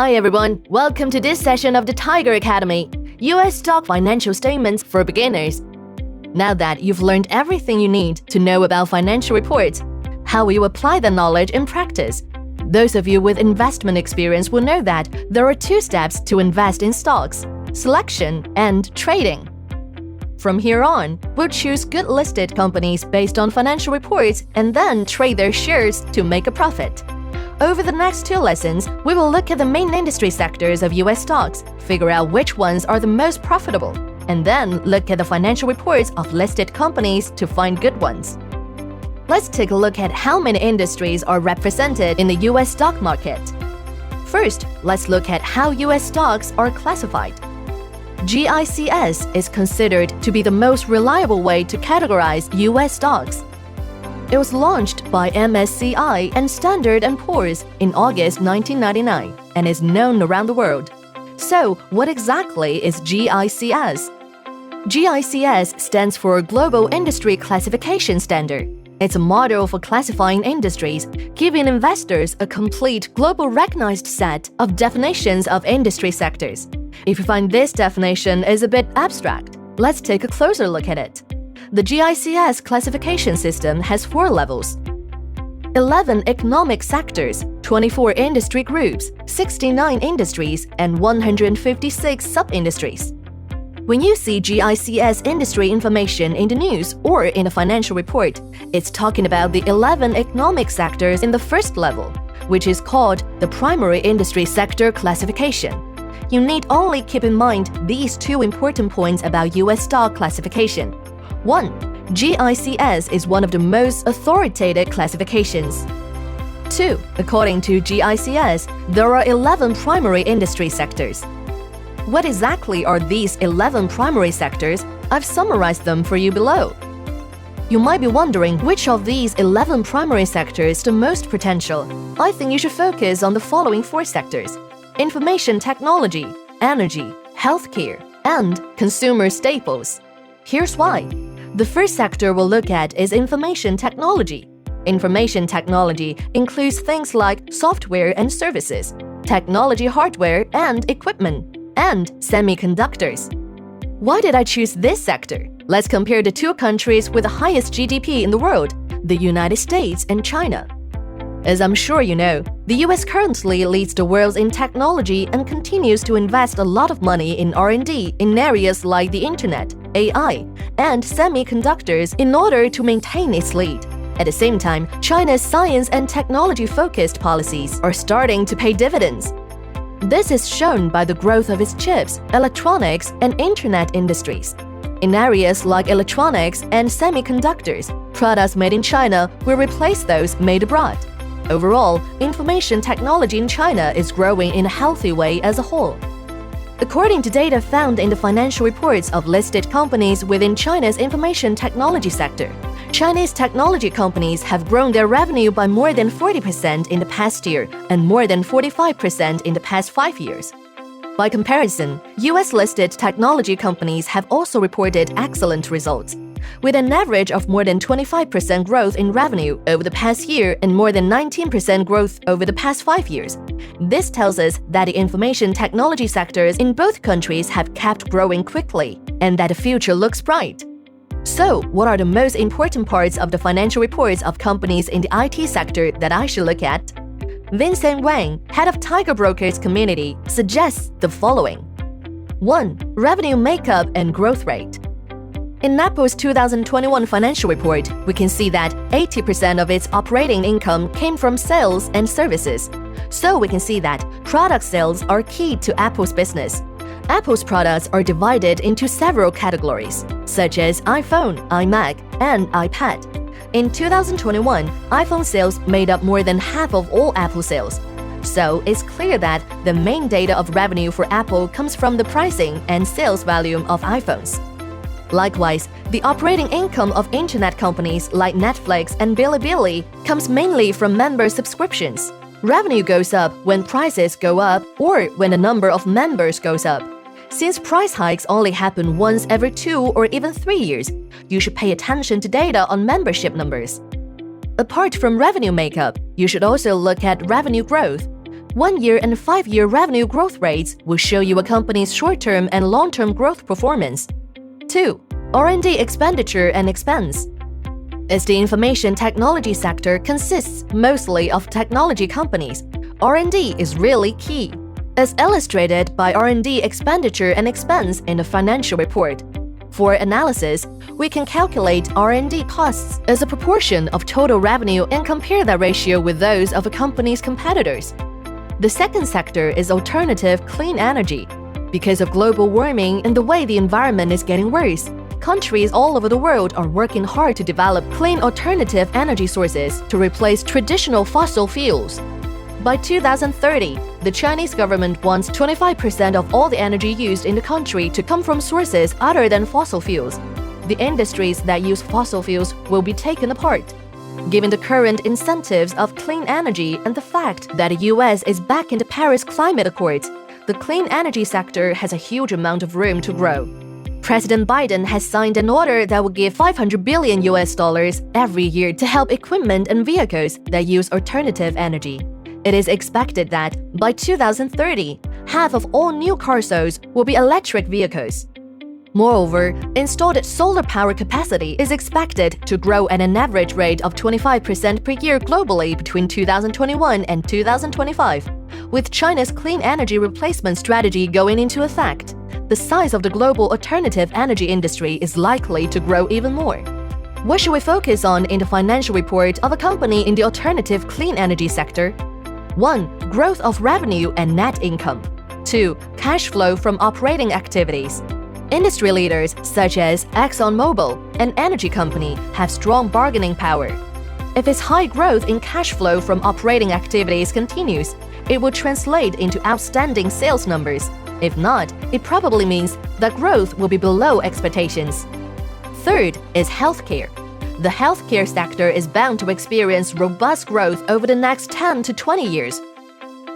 Hi everyone, welcome to this session of the Tiger Academy, US Stock Financial Statements for Beginners. Now that you've learned everything you need to know about financial reports, how will you apply the knowledge in practice? Those of you with investment experience will know that there are two steps to invest in stocks: selection and trading. From here on, we'll choose good listed companies based on financial reports and then trade their shares to make a profit. Over the next two lessons, we will look at the main industry sectors of US stocks, figure out which ones are the most profitable, and then look at the financial reports of listed companies to find good ones. Let's take a look at how many industries are represented in the US stock market. First, let's look at how US stocks are classified. GICS is considered to be the most reliable way to categorize US stocks. It was launched by MSCI and Standard & Poor's in August 1999 and is known around the world. So, what exactly is GICS? GICS stands for Global Industry Classification Standard. It's a model for classifying industries, giving investors a complete global recognized set of definitions of industry sectors. If you find this definition is a bit abstract, let's take a closer look at it. The GICS classification system has 4 levels: 11 economic sectors, 24 industry groups, 69 industries, and 156 sub-industries. When you see GICS industry information in the news or in a financial report, it's talking about the 11 economic sectors in the first level, which is called the primary industry sector classification. You need only keep in mind these 2 important points about US stock classification. 1. GICS is one of the most authoritative classifications. 2. According to GICS, there are 11 primary industry sectors. What exactly are these 11 primary sectors? I've summarized them for you below. You might be wondering which of these 11 primary sectors is the most potential. I think you should focus on the following 4 sectors: information technology, energy, healthcare, and consumer staples. Here's why. The first sector we'll look at is information technology. Information technology includes things like software and services, technology hardware and equipment, and semiconductors. Why did I choose this sector? Let's compare the 2 countries with the highest GDP in the world, the United States and China. As I'm sure you know, the US currently leads the world in technology and continues to invest a lot of money in R&D in areas like the internet, AI, and semiconductors in order to maintain its lead. At the same time, China's science and technology-focused policies are starting to pay dividends. This is shown by the growth of its chips, electronics, and internet industries. In areas like electronics and semiconductors, products made in China will replace those made abroad. Overall, information technology in China is growing in a healthy way as a whole. According to data found in the financial reports of listed companies within China's information technology sector, Chinese technology companies have grown their revenue by more than 40% in the past year and more than 45% in the past 5 years. By comparison, US-listed technology companies have also reported excellent results, with an average of more than 25% growth in revenue over the past year and more than 19% growth over the past 5 years. This tells us that the information technology sectors in both countries have kept growing quickly and that the future looks bright. So, what are the most important parts of the financial reports of companies in the IT sector that I should look at? Vincent Wang, head of Tiger Brokers Community, suggests the following. 1. Revenue makeup and growth rate. In Apple's 2021 financial report, we can see that 80% of its operating income came from sales and services. So we can see that product sales are key to Apple's business. Apple's products are divided into several categories, such as iPhone, iMac, and iPad. In 2021, iPhone sales made up more than half of all Apple sales. So it's clear that the main data of revenue for Apple comes from the pricing and sales volume of iPhones. Likewise, the operating income of internet companies like Netflix and Bilibili comes mainly from member subscriptions. Revenue goes up when prices go up or when the number of members goes up. Since price hikes only happen once every 2 or even 3 years, you should pay attention to data on membership numbers. Apart from revenue makeup, you should also look at revenue growth. 1-year and 5-year revenue growth rates will show you a company's short-term and long-term growth performance. 2. R&D expenditure and expense. As the information technology sector consists mostly of technology companies, R&D is really key, as illustrated by R&D expenditure and expense in the financial report. For analysis, we can calculate R&D costs as a proportion of total revenue and compare that ratio with those of a company's competitors. The second sector is alternative clean energy. Because of global warming and the way the environment is getting worse, countries all over the world are working hard to develop clean alternative energy sources to replace traditional fossil fuels. By 2030, the Chinese government wants 25% of all the energy used in the country to come from sources other than fossil fuels. The industries that use fossil fuels will be taken apart. Given the current incentives of clean energy and the fact that the US is back in the Paris Climate Accords, the clean energy sector has a huge amount of room to grow. President Biden has signed an order that will give $500 billion every year to help equipment and vehicles that use alternative energy. It is expected that by 2030, half of all new car sales will be electric vehicles. Moreover, installed solar power capacity is expected to grow at an average rate of 25% per year globally between 2021 and 2025. With China's clean energy replacement strategy going into effect, the size of the global alternative energy industry is likely to grow even more. What should we focus on in the financial report of a company in the alternative clean energy sector? 1. Growth of revenue and net income. 2. Cash flow from operating activities. Industry leaders such as ExxonMobil, an energy company, have strong bargaining power. If its high growth in cash flow from operating activities continues, it will translate into outstanding sales numbers. If not, it probably means that growth will be below expectations. Third is healthcare. The healthcare sector is bound to experience robust growth over the next 10 to 20 years.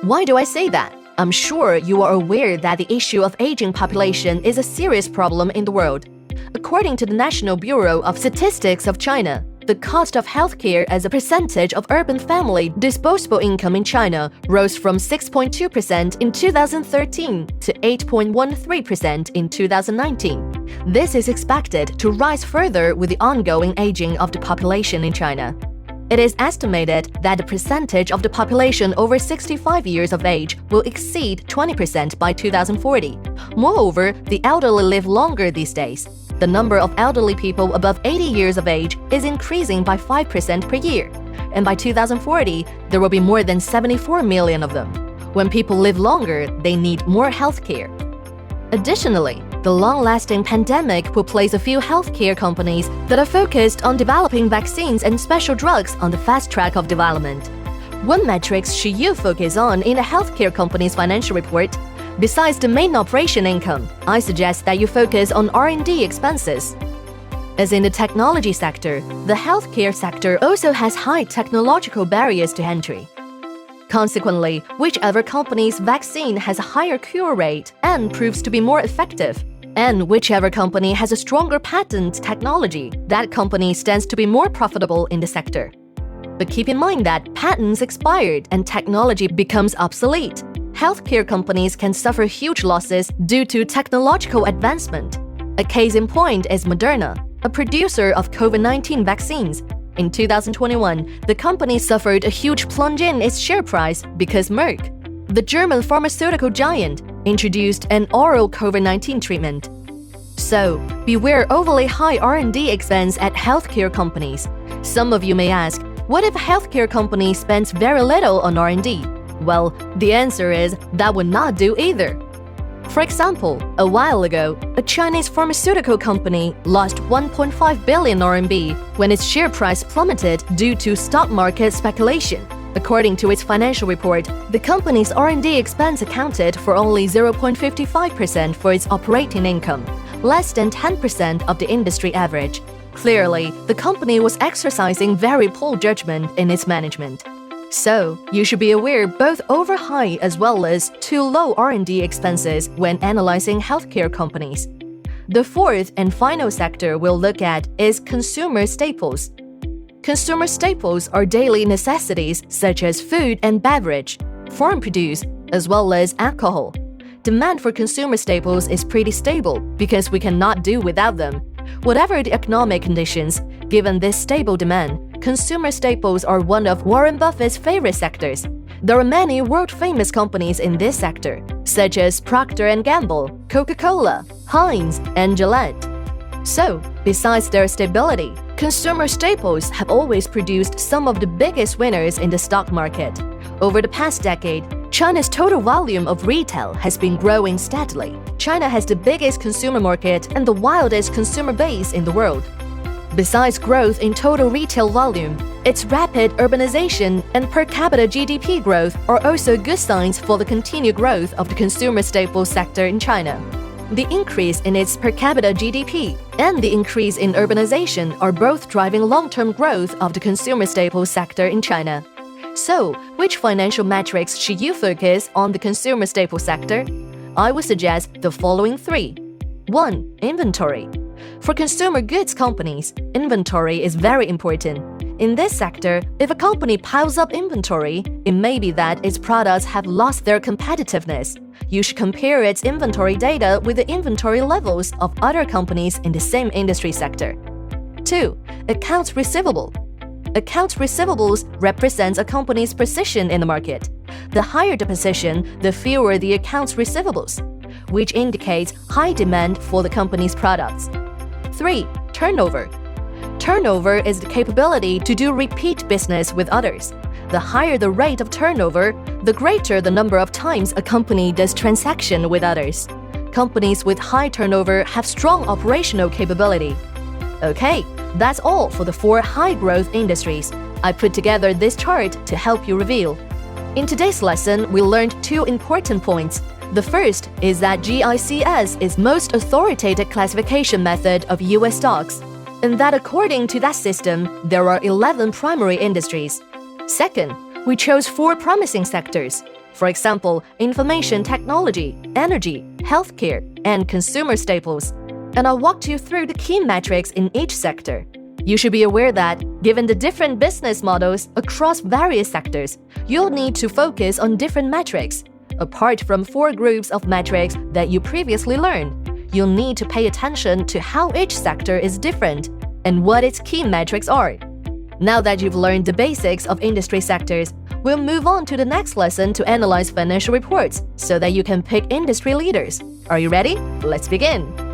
Why do I say that? I'm sure you are aware that the issue of aging population is a serious problem in the world. According to the National Bureau of Statistics of China, the cost of healthcare as a percentage of urban family disposable income in China rose from 6.2% in 2013 to 8.13% in 2019. This is expected to rise further with the ongoing aging of the population in China. It is estimated that the percentage of the population over 65 years of age will exceed 20% by 2040. Moreover, the elderly live longer these days. The number of elderly people above 80 years of age is increasing by 5% per year, and by 2040, there will be more than 74 million of them. When people live longer, they need more healthcare. Additionally, the long-lasting pandemic will place a few healthcare companies that are focused on developing vaccines and special drugs on the fast track of development. What metrics should you focus on in a healthcare company's financial report? Besides the main operation income, I suggest that you focus on R&D expenses. As in the technology sector, the healthcare sector also has high technological barriers to entry. Consequently, whichever company's vaccine has a higher cure rate and proves to be more effective, and whichever company has a stronger patent technology, that company stands to be more profitable in the sector. But keep in mind that patents expired and technology becomes obsolete. Healthcare companies can suffer huge losses due to technological advancement. A case in point is Moderna, a producer of COVID-19 vaccines. In 2021, the company suffered a huge plunge in its share price because Merck, the German pharmaceutical giant, introduced an oral COVID-19 treatment. So, beware overly high R&D expense at healthcare companies. Some of you may ask, what if a healthcare company spends very little on R&D? Well, the answer is that would not do either. For example, a while ago, a Chinese pharmaceutical company lost 1.5 billion RMB when its share price plummeted due to stock market speculation. According to its financial report, the company's R&D expense accounted for only 0.55% for its operating income, less than 10% of the industry average. Clearly, the company was exercising very poor judgment in its management. So, you should be aware both over high as well as too low R&D expenses when analyzing healthcare companies. The fourth and final sector we'll look at is consumer staples. Consumer staples are daily necessities such as food and beverage. farm produce, as well as alcohol. Demand for consumer staples is pretty stable because we cannot do without them. Whatever the economic conditions, given this stable demand, consumer staples are one of Warren Buffett's favorite sectors. There are many world-famous companies in this sector, such as Procter & Gamble, Coca-Cola, Heinz, and Gillette. So, besides their stability, consumer staples have always produced some of the biggest winners in the stock market. Over the past decade, China's total volume of retail has been growing steadily. China has the biggest consumer market and the wildest consumer base in the world. Besides growth in total retail volume, its rapid urbanization and per capita GDP growth are also good signs for the continued growth of the consumer staples sector in China. The increase in its per capita GDP and the increase in urbanization are both driving long-term growth of the consumer staples sector in China. So, which financial metrics should you focus on the consumer staples sector? I would suggest the following 3. 1. Inventory. For consumer goods companies, inventory is very important. In this sector, if a company piles up inventory, it may be that its products have lost their competitiveness. You should compare its inventory data with the inventory levels of other companies in the same industry sector. 2. Accounts receivable. Accounts receivables represents a company's position in the market. The higher the position, the fewer the accounts receivables, which indicates high demand for the company's products. 3. Turnover. Turnover is the capability to do repeat business with others. The higher the rate of turnover, the greater the number of times a company does transaction with others. Companies with high turnover have strong operational capability. Okay, that's all for the 4 high-growth industries. I put together this chart to help you review. In today's lesson, we learned 2 important points. The first is that GICS is most authoritative classification method of US stocks, and that according to that system, there are 11 primary industries. Second, we chose 4 promising sectors. For example, information technology, energy, healthcare, and consumer staples. And I walked you through the key metrics in each sector. You should be aware that, given the different business models across various sectors, you'll need to focus on different metrics. Apart from 4 groups of metrics that you previously learned, you'll need to pay attention to how each sector is different and what its key metrics are. Now that you've learned the basics of industry sectors, we'll move on to the next lesson to analyze financial reports so that you can pick industry leaders. Are you ready? Let's begin!